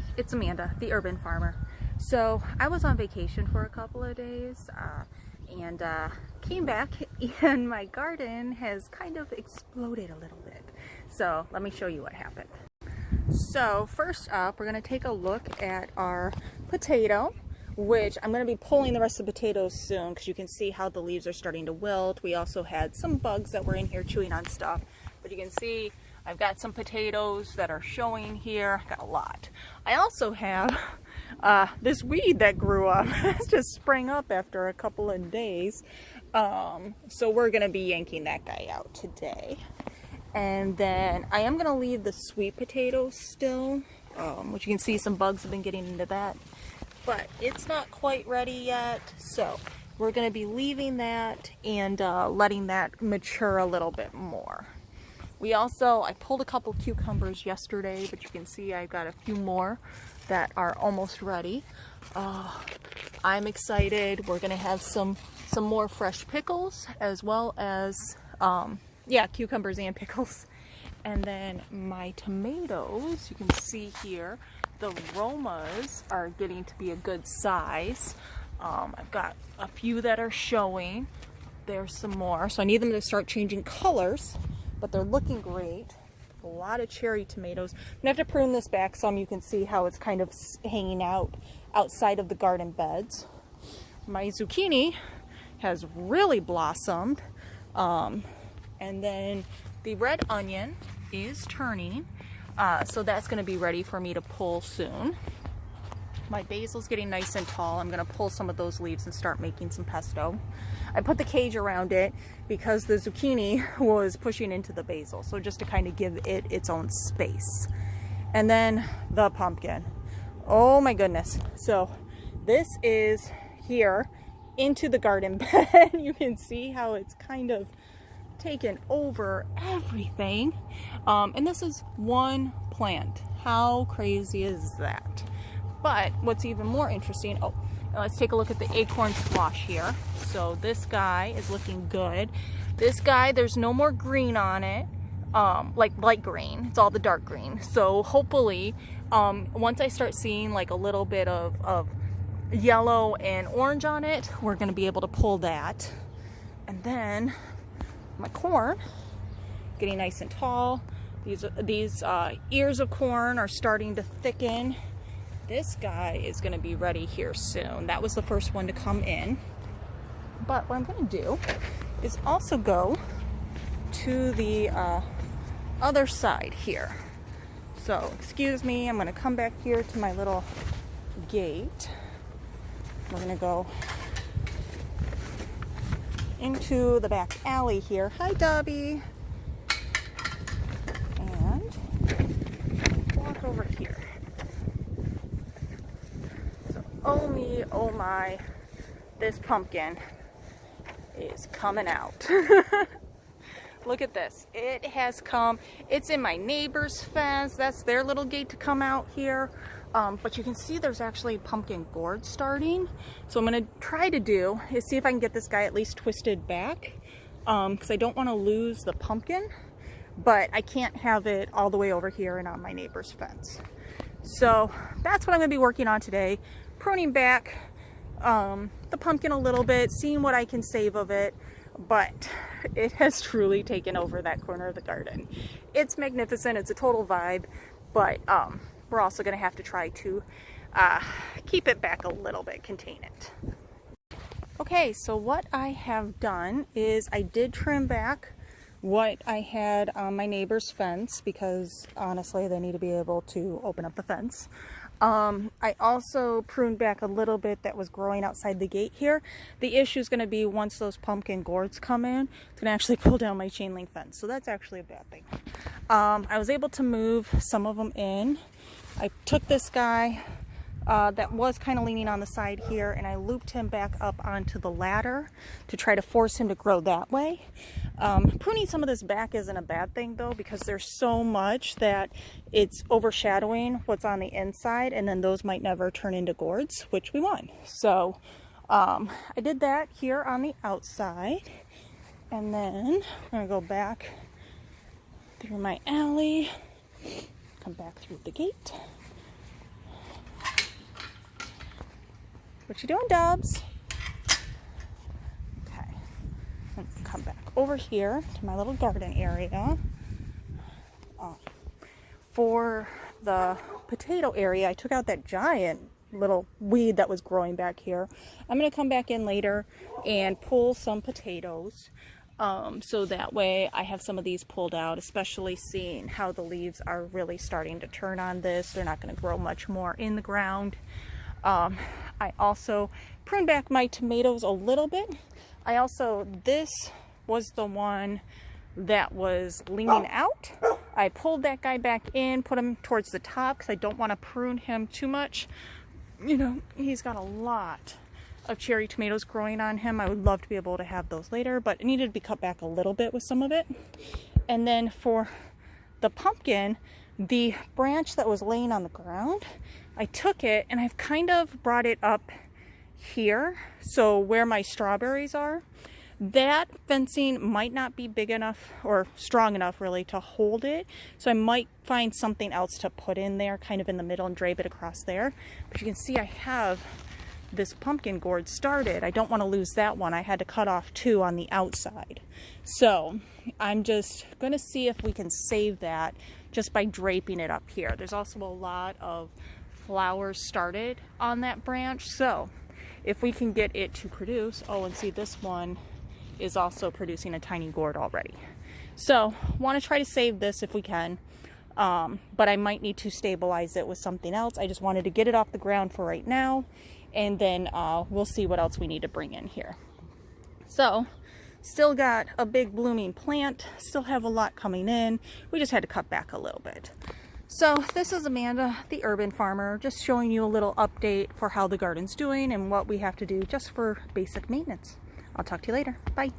Hi, it's Amanda, the urban farmer. So I was on vacation for a couple of days and came back and my garden has kind of exploded a little bit. So let me show you what happened. So first up, we're going to take a look at our potato, which I'm going to be pulling the rest of the potatoes soon because you can see how the leaves are starting to wilt. We also had some bugs that were in here chewing on stuff, but you can see I've got some potatoes that are showing here. Got a lot. I also have this weed that grew up. It's just sprang up after a couple of days. So we're going to be yanking that guy out today. And then I am going to leave the sweet potatoes still, which you can see some bugs have been getting into that. But it's not quite ready yet. So we're going to be leaving that and letting that mature a little bit more. I pulled a couple cucumbers yesterday, but you can see I've got a few more that are almost ready. I'm excited. We're gonna have some more fresh pickles as well as, cucumbers and pickles. And then my tomatoes, you can see here, the Romas are getting to be a good size. I've got a few that are showing. There's some more, so I need them to start changing colors. But they're looking great. A lot of cherry tomatoes. I'm gonna have to prune this back some. You can see how it's kind of hanging out outside of the garden beds. My zucchini has really blossomed. And then the red onion is turning. So that's gonna be ready for me to pull soon. My basil's getting nice and tall. I'm gonna pull some of those leaves and start making some pesto. I put the cage around it because the zucchini was pushing into the basil. So just to kind of give it its own space. And then the pumpkin. Oh my goodness. So this is here into the garden bed. You can see how it's kind of taken over everything. And this is one plant. How crazy is that? But what's even more interesting, let's take a look at the acorn squash here. So this guy is looking good. This guy, there's no more green on it, like light green. It's all the dark green. So hopefully, once I start seeing like a little bit of yellow and orange on it, we're gonna be able to pull that. And then my corn, getting nice and tall. These ears of corn are starting to thicken. This guy is going to be ready here soon. That was the first one to come in. But what I'm going to do is also go to the other side here. So, excuse me, I'm going to come back here to my little gate. We're going to go into the back alley here. Hi, Dobby. And walk over here. Oh me, oh my, this pumpkin is coming out. Look at this. It has come. It's in my neighbor's fence. That's their little gate to come out here. But you can see there's actually pumpkin gourd starting. So I'm going to try to do is see if I can get this guy at least twisted back. Because I don't want to lose the pumpkin. But I can't have it all the way over here and on my neighbor's fence. So that's what I'm going to be working on today. Pruning back the pumpkin a little bit, seeing what I can save of it, but it has truly taken over that corner of the garden. It's magnificent, it's a total vibe, but we're also going to have to try to keep it back a little bit, contain it. Okay, so what I have done is I did trim back what I had on my neighbor's fence because honestly they need to be able to open up the fence. I also pruned back a little bit that was growing outside the gate here. The issue is going to be once those pumpkin gourds come in, it's going to actually pull down my chain link fence. So that's actually a bad thing. I was able to move some of them in. I took this guy that was kind of leaning on the side here and I looped him back up onto the ladder to try to force him to grow that way. Pruning some of this back isn't a bad thing though because there's so much that it's overshadowing what's on the inside and then those might never turn into gourds, which we want. So I did that here on the outside and then I'm going to go back through my alley, come back through the gate. What you doing, Dubs? Okay. Let's come back over here to my little garden area. For the potato area, I took out that giant little weed that was growing back here. I'm going to come back in later and pull some potatoes. So that way I have some of these pulled out, especially seeing how the leaves are really starting to turn on this. They're not going to grow much more in the ground. I also pruned back my tomatoes a little bit. This was the one that was leaning out. I pulled that guy back in, put him towards the top because I don't want to prune him too much. You know, he's got a lot of cherry tomatoes growing on him. I would love to be able to have those later, but it needed to be cut back a little bit with some of it. And then for the pumpkin, the branch that was laying on the ground, I took it and I've kind of brought it up here, so where my strawberries are. That fencing might not be big enough or strong enough really to hold it, so I might find something else to put in there kind of in the middle and drape it across there. But you can see I have this pumpkin gourd started. I don't want to lose that one. I had to cut off 2 on the outside, so I'm just going to see if we can save that just by draping it up here. There's also a lot of flowers started on that branch, so if we can get it to produce, oh, and see, this one is also producing a tiny gourd already. So want to try to save this if we can, but I might need to stabilize it with something else. I just wanted to get it off the ground for right now, and then we'll see what else we need to bring in here. So still got a big blooming plant, still have a lot coming in. We just had to cut back a little bit. So this is Amanda, the urban farmer, just showing you a little update for how the garden's doing and what we have to do just for basic maintenance. I'll talk to you later. Bye.